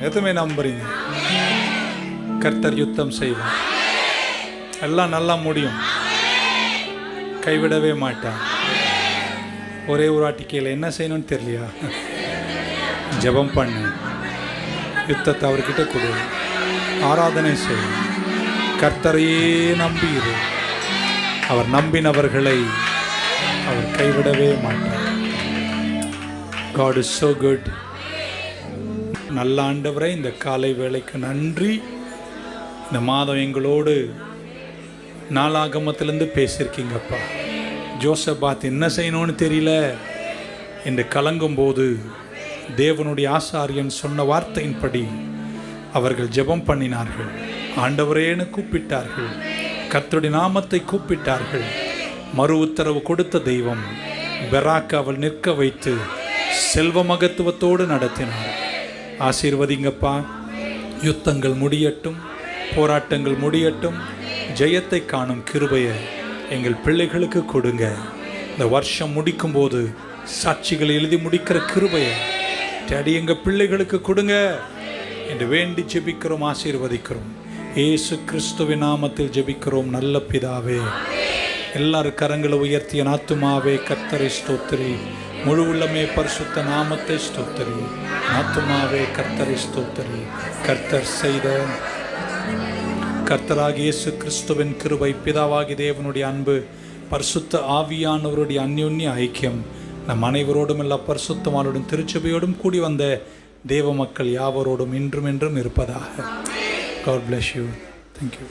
எதுவுமே நம்புறீங்க? கர்த்தர் யுத்தம் செய்வார். எல்லாம் நல்லா முடியும். கைவிடவே மாட்டான். ஒரே ஒரு வாட்டிக்கையில் என்ன செய்யணும்னு தெரியலையா? ஜெபம் பண்ணு, யுத்தத்தை அவர்கிட்ட கொடு, ஆராதனை செய், கர்த்தரையே நம்பியிரு. அவர் நம்பினவர்களை அவர் கைவிடவே மாட்டார். God is so good. நல்ல ஆண்டவரே, இந்த காலை வேளைக்கு நன்றி. இந்த மாதம் எங்களோடு நாளாகமத்திலேருந்து பேசியிருக்கீங்கப்பா. ஜோசபாத் என்ன செய்யணும்னு தெரியல என்று கலங்கும் போது தேவனுடைய ஆசாரியன் சொன்ன வார்த்தையின்படி அவர்கள் ஜெபம் பண்ணினார்கள். ஆண்டவரேன்னு கூப்பிட்டார்கள், கர்த்தருடைய நாமத்தை கூப்பிட்டார்கள். மறு உத்தரவு கொடுத்த தெய்வம் பெராக் அவள் நிற்க வைத்து செல்வ மகத்துவத்தோடு நடத்தினார். ஆசீர்வதிங்கப்பா. யுத்தங்கள் முடியட்டும், போராட்டங்கள் முடியட்டும். ஜெயத்தை காணும் கிருபையை எங்கள் பிள்ளைகளுக்கு கொடுங்க. இந்த வருஷம் முடிக்கும்போது சாட்சிகளை எழுதி முடிக்கிற கிருபையை டேடி எங்கள் பிள்ளைகளுக்கு கொடுங்க என்று வேண்டி ஜெபிக்கிறோம், ஆசீர்வதிக்கிறோம். இயேசு கிறிஸ்துவின் நாமத்தில் ஜெபிக்கிறோம் நல்ல பிதாவே. எல்லாரும் கரங்களை உயர்த்திய ஆத்துமாவே கர்த்தரை ஸ்தோத்திரி, முழு உள்ளமே பரிசுத்த நாமத்தை ஸ்தோத்திரி. ஆத்துமாவே கர்த்தரை ஸ்தோத்திரி. கர்த்தர் செய்த கர்த்தராகிய இயேசு கிறிஸ்துவின் கிருபை, பிதாவாகிய தேவனுடைய அன்பு, பரிசுத்த ஆவியானவருடைய அந்யோன்ய ஐக்கியம் நம் அனைவரோடும் எல்லா பரிசுத்தமானோடும் திருச்சபையோடும் கூடி வந்த தேவ மக்கள் யாவரோடும் இன்றும் என்றும் இருப்பதாக. God bless you. Thank you.